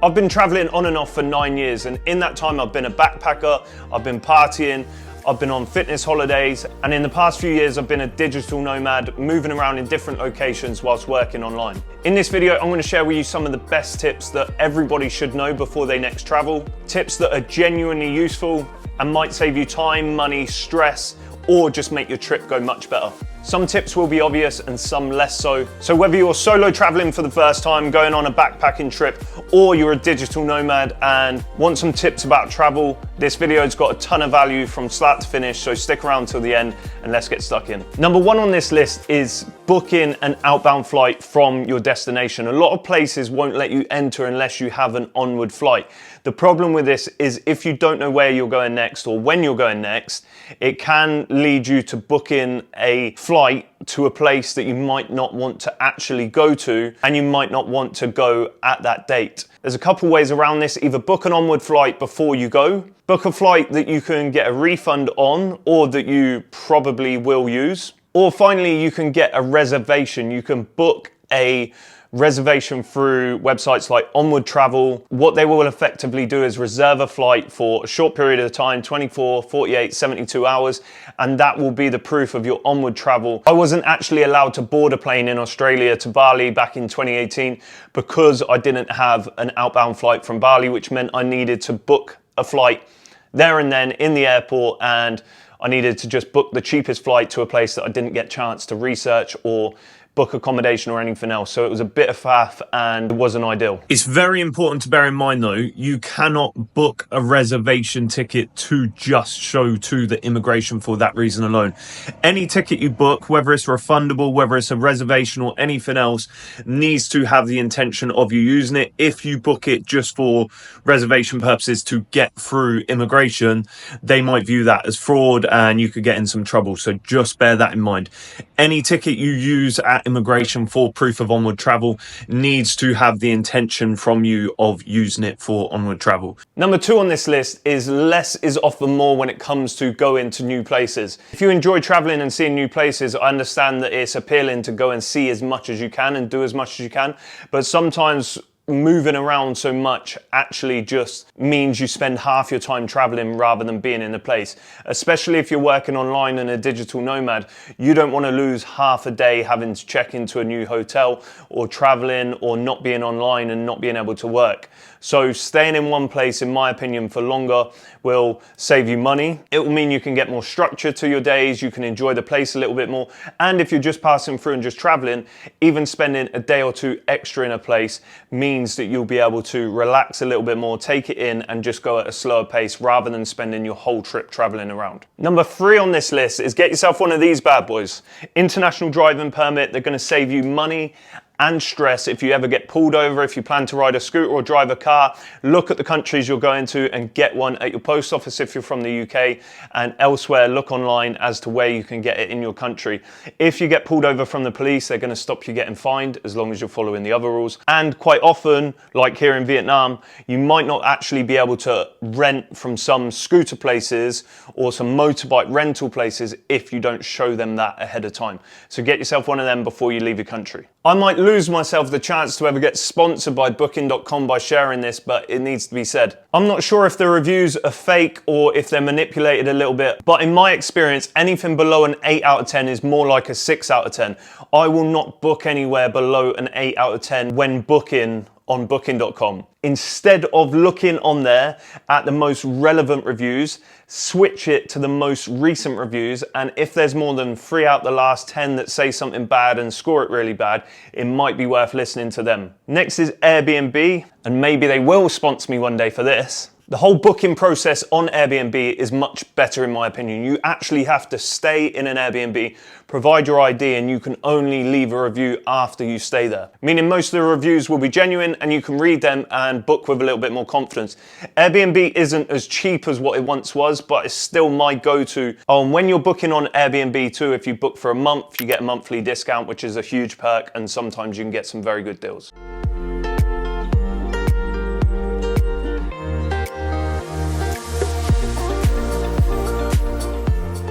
I've been traveling on and off for 9 years, and in that time I've been a backpacker, I've been partying, I've been on fitness holidays, and in the past few years I've been a digital nomad, moving around in different locations whilst working online. In this video I'm going to share with you some of the best tips that everybody should know before they next travel, tips that are genuinely useful and might save you time, money, stress, or just make your trip go much better. Some tips will be obvious and some less so. So whether you're solo traveling for the first time, going on a backpacking trip, or you're a digital nomad and want some tips about travel, this video's got a ton of value from start to finish, so stick around till the end and let's get stuck in. Number one on this list is booking an outbound flight from your destination. A lot of places won't let you enter unless you have an onward flight. The problem with this is if you don't know where you're going next or when you're going next, it can lead you to book in a flight to a place that you might not want to actually go to, and you might not want to go at that date. There's a couple ways around this. Either book an onward flight before you go, book a flight that you can get a refund on or that you probably will use, or finally you can get a reservation. You can book a reservation through websites like Onward Travel. What they will effectively do is reserve a flight for a short period of time, 24, 48, 72 hours, and that will be the proof of your onward travel. I wasn't actually allowed to board a plane in Australia to Bali back in 2018 because I didn't have an outbound flight from Bali, which meant I needed to book a flight there and then in the airport, and I needed to just book the cheapest flight to a place that I didn't get a chance to research or book accommodation or anything else. So it was a bit of faff and it wasn't ideal. It's very important to bear in mind though, you cannot book a reservation ticket to just show to the immigration for that reason alone. Any ticket you book, whether it's refundable, whether it's a reservation or anything else, needs to have the intention of you using it. If you book it just for reservation purposes to get through immigration, they might view that as fraud and you could get in some trouble. So just bear that in mind. Any ticket you use at immigration for proof of onward travel needs to have the intention from you of using it for onward travel. Number two on this list is less is often more when it comes to going to new places. If you enjoy traveling and seeing new places, I understand that it's appealing to go and see as much as you can and do as much as you can, but sometimes moving around so much actually just means you spend half your time traveling rather than being in a place. Especially if you're working online and a digital nomad, you don't want to lose half a day having to check into a new hotel or traveling or not being online and not being able to work. So staying in one place, in my opinion, for longer will save you money. It will mean you can get more structure to your days, you can enjoy the place a little bit more, and if you're just passing through and just traveling, even spending a day or two extra in a place means that you'll be able to relax a little bit more, take it in, and just go at a slower pace rather than spending your whole trip traveling around. Number three on this list is get yourself one of these bad boys. International driving permit. They're going to save you money and stress if you ever get pulled over. If you plan to ride a scooter or drive a car, look at the countries you're going to and get one at your post office if you're from the UK, and elsewhere look online as to where you can get it in your country. If you get pulled over from the police, they're going to stop you getting fined as long as you're following the other rules. And quite often, like here in Vietnam, you might not actually be able to rent from some scooter places or some motorbike rental places if you don't show them that ahead of time. So get yourself one of them before you leave your country. I might lose myself the chance to ever get sponsored by Booking.com by sharing this, but it needs to be said. I'm not sure if the reviews are fake or if they're manipulated a little bit, but in my experience, anything below an 8 out of 10 is more like a 6 out of 10. I will not book anywhere below an 8 out of 10 when booking on Booking.com. Instead of looking on there at the most relevant reviews, switch it to the most recent reviews, and if there's more than 3 out the last 10 that say something bad and score it really bad, it might be worth listening to them. Next is Airbnb, and maybe they will sponsor me one day for this. The whole booking process on Airbnb is much better in my opinion. You actually have to stay in an Airbnb, provide your ID, and you can only leave a review after you stay there. Meaning most of the reviews will be genuine and you can read them and book with a little bit more confidence. Airbnb isn't as cheap as what it once was, but it's still my go-to. Oh, and when you're booking on Airbnb too, if you book for a month, you get a monthly discount, which is a huge perk, and sometimes you can get some very good deals.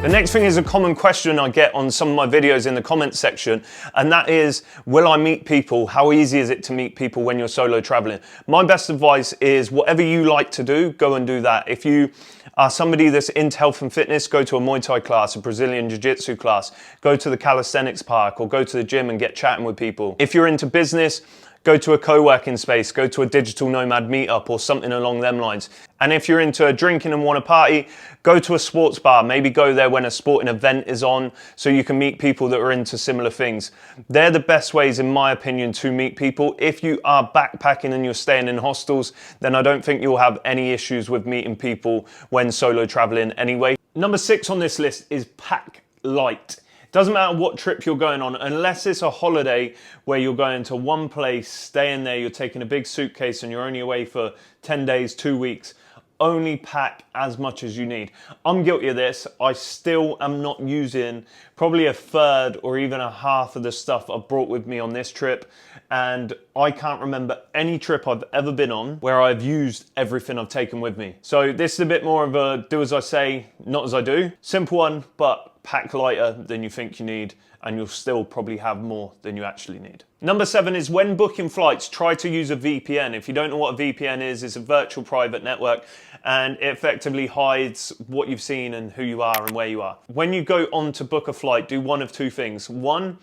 The next thing is a common question I get on some of my videos in the comments section, and that is, will I meet people? How easy is it to meet people when you're solo traveling? My best advice is whatever you like to do, go and do that. If you are somebody that's into health and fitness, go to a Muay Thai class, a Brazilian Jiu-Jitsu class, go to the calisthenics park, or go to the gym and get chatting with people. If you're into business, go to a co-working space, go to a digital nomad meetup or something along them lines. And if you're into drinking and want to party, go to a sports bar. Maybe go there when a sporting event is on so you can meet people that are into similar things. They're the best ways, in my opinion, to meet people. If you are backpacking and you're staying in hostels, then I don't think you'll have any issues with meeting people when solo traveling anyway. Number 6 on this list is pack light. Doesn't matter what trip you're going on, unless it's a holiday where you're going to one place, staying there, you're taking a big suitcase and you're only away for 10 days, 2 weeks, only pack as much as you need. I'm guilty of this. I still am not using probably a third or even a half of the stuff I've brought with me on this trip. And I can't remember any trip I've ever been on where I've used everything I've taken with me. So this is a bit more of a do as I say, not as I do. Simple one, but pack lighter than you think you need, and you'll still probably have more than you actually need. Number 7 is when booking flights, try to use a VPN. If you don't know what a VPN is, it's a virtual private network, and it effectively hides what you've seen and who you are and where you are. When you go on to book a flight, do one of two things. One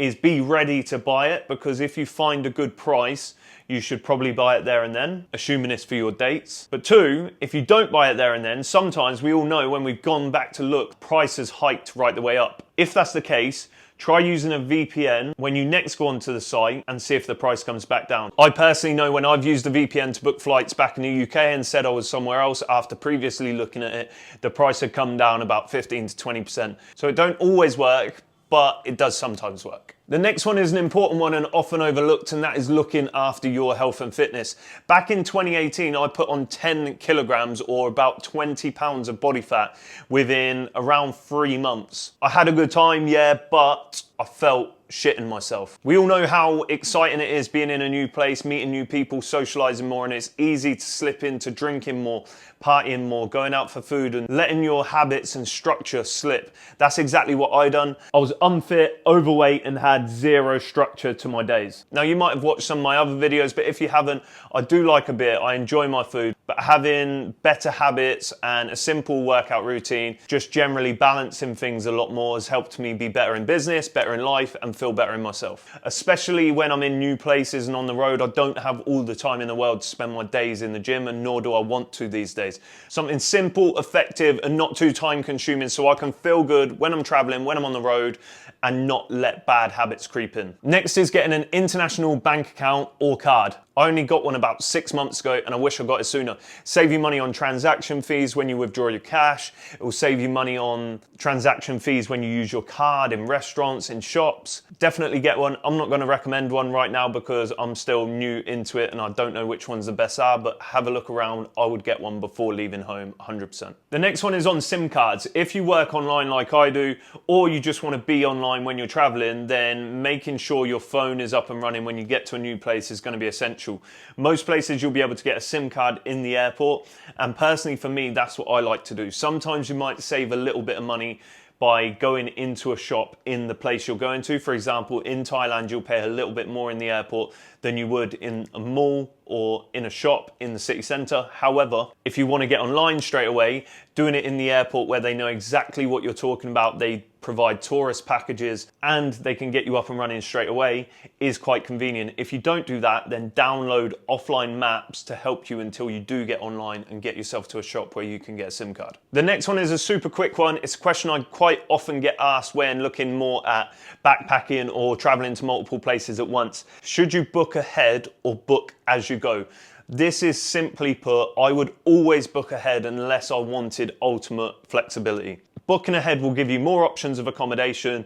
is be ready to buy it, because if you find a good price, you should probably buy it there and then, assuming it's for your dates. But 2, if you don't buy it there and then, sometimes we all know when we've gone back to look, prices hiked right the way up. If that's the case, try using a VPN when you next go onto the site and see if the price comes back down. I personally know when I've used a VPN to book flights back in the UK and said I was somewhere else after previously looking at it, the price had come down about 15 to 20%. So it don't always work, but it does sometimes work. The next one is an important one and often overlooked, and that is looking after your health and fitness. Back in 2018, I put on 10 kilograms or about 20 pounds of body fat within around 3 months. I had a good time, yeah, but I felt shitting myself. We all know how exciting it is being in a new place, meeting new people, socializing more, and it's easy to slip into drinking more, partying more, going out for food and letting your habits and structure slip. That's exactly what I done. I was unfit, overweight, and had zero structure to my days. Now you might have watched some of my other videos, but if you haven't, I do like a beer, I enjoy my food, but having better habits and a simple workout routine, just generally balancing things a lot more, has helped me be better in business, better in life, and feel better in myself. Especially when I'm in new places and on the road, I don't have all the time in the world to spend my days in the gym, and nor do I want to these days. Something simple, effective, and not too time consuming so I can feel good when I'm traveling, when I'm on the road, and not let bad habits creep in. Next is getting an international bank account or card. I only got one about 6 months ago and I wish I got it sooner. Save you money on transaction fees when you withdraw your cash. It will save you money on transaction fees when you use your card in restaurants, in shops. Definitely get one. I'm not going to recommend one right now because I'm still new into it and I don't know which ones the best are, but have a look around. I would get one before leaving home, 100%. The next one is on SIM cards. If you work online like I do, or you just want to be online when you're traveling, then making sure your phone is up and running when you get to a new place is going to be essential. Most places you'll be able to get a SIM card in the airport, and personally for me, that's what I like to do. Sometimes you might save a little bit of money by going into a shop in the place you're going to. For example, in Thailand, you'll pay a little bit more in the airport than you would in a mall or in a shop in the city centre. However, if you want to get online straight away, doing it in the airport where they know exactly what you're talking about, they provide tourist packages and they can get you up and running straight away, is quite convenient. If you don't do that, then download offline maps to help you until you do get online and get yourself to a shop where you can get a SIM card. The next one is a super quick one. It's a question I quite often get asked when looking more at backpacking or traveling to multiple places at once. Should you book ahead or book as you go? This is simply put, I would always book ahead unless I wanted ultimate flexibility. Booking ahead will give you more options of accommodation,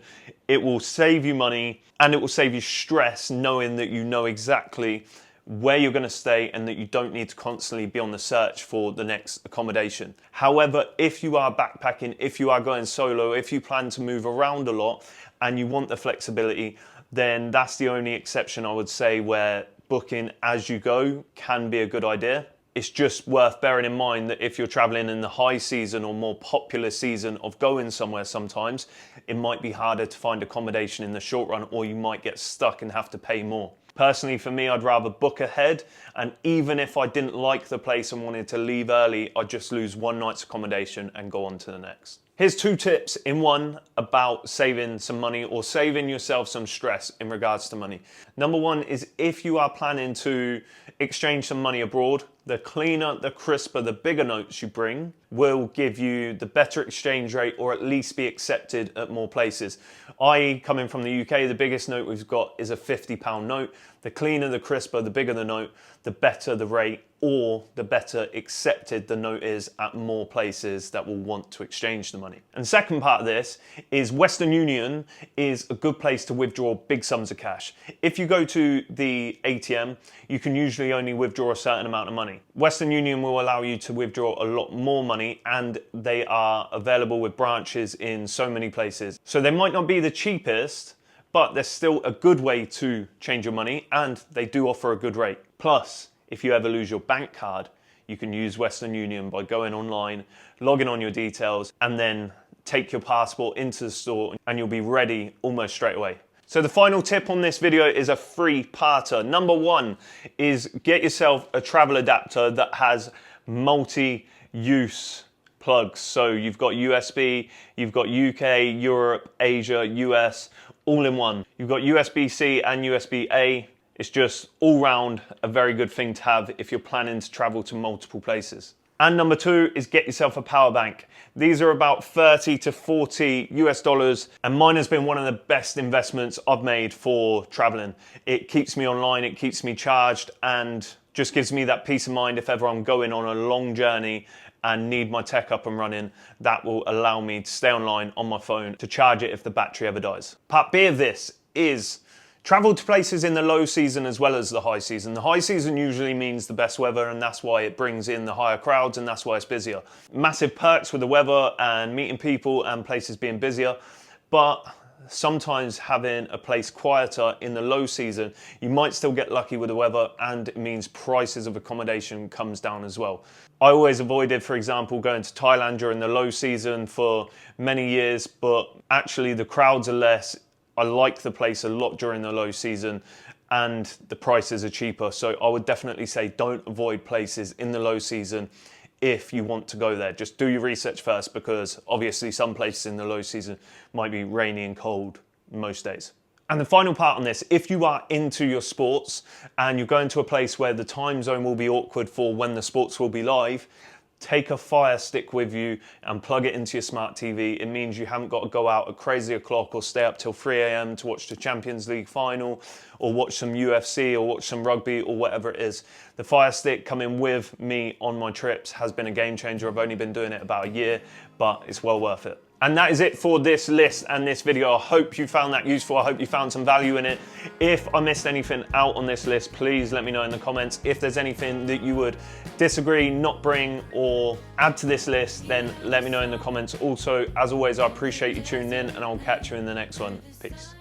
it will save you money, and it will save you stress knowing that you know exactly where you're going to stay and that you don't need to constantly be on the search for the next accommodation. However, if you are backpacking, if you are going solo, if you plan to move around a lot and you want the flexibility, then that's the only exception I would say where booking as you go can be a good idea. It's just worth bearing in mind that if you're traveling in the high season or more popular season of going somewhere sometimes, it might be harder to find accommodation in the short run, or you might get stuck and have to pay more. Personally, for me, I'd rather book ahead, and even if I didn't like the place and wanted to leave early, I'd just lose one night's accommodation and go on to the next. Here's 2 tips in one about saving some money or saving yourself some stress in regards to money. Number 1 is if you are planning to exchange some money abroad, the cleaner, the crisper, the bigger notes you bring will give you the better exchange rate, or at least be accepted at more places. Coming from the UK, the biggest note we've got is a £50 note. The cleaner, the crisper, the bigger the note, the better the rate, or the better accepted the note is at more places that will want to exchange the money. And the second part of this is Western Union is a good place to withdraw big sums of cash. If you go to the ATM, you can usually only withdraw a certain amount of money. Western Union will allow you to withdraw a lot more money, and they are available with branches in so many places. So they might not be the cheapest, but they're still a good way to change your money, and they do offer a good rate. Plus, if you ever lose your bank card, you can use Western Union by going online, logging on your details, and then take your passport into the store, and you'll be ready almost straight away. So the final tip on this video is a 3-parter. Number 1 is get yourself a travel adapter that has multi-use plugs. So you've got USB, you've got UK, Europe, Asia, US, all in one. You've got USB-C and USB-A. It's just all round a very good thing to have if you're planning to travel to multiple places. And number 2 is get yourself a power bank. These are about 30 to 40 US dollars, and mine has been one of the best investments I've made for traveling. It keeps me online, it keeps me charged, and just gives me that peace of mind if ever I'm going on a long journey and need my tech up and running. That will allow me to stay online on my phone to charge it if the battery ever dies. Part B of this is travel to places in the low season as well as the high season. The high season usually means the best weather, and that's why it brings in the higher crowds, and that's why it's busier. Massive perks with the weather and meeting people and places being busier, but sometimes having a place quieter in the low season, you might still get lucky with the weather, and it means prices of accommodation comes down as well. I always avoided, for example, going to Thailand during the low season for many years, but actually the crowds are less. I like the place a lot during the low season, and the prices are cheaper. So I would definitely say don't avoid places in the low season if you want to go there. Just do your research first, because obviously some places in the low season might be rainy and cold most days. And the final part on this, if you are into your sports and you're going to a place where the time zone will be awkward for when the sports will be live, take a Fire Stick with you and plug it into your smart TV. It means you haven't got to go out at crazy o'clock or stay up till 3 a.m. to watch the Champions League final, or watch some UFC, or watch some rugby, or whatever it is. The Fire Stick coming with me on my trips has been a game changer. I've only been doing it about a year, but it's well worth it. And that is it for this list and this video. I hope you found that useful. I hope you found some value in it. If I missed anything out on this list, please let me know in the comments. If there's anything that you would disagree, not bring, or add to this list, then let me know in the comments. Also, as always, I appreciate you tuning in, and I'll catch you in the next one. Peace.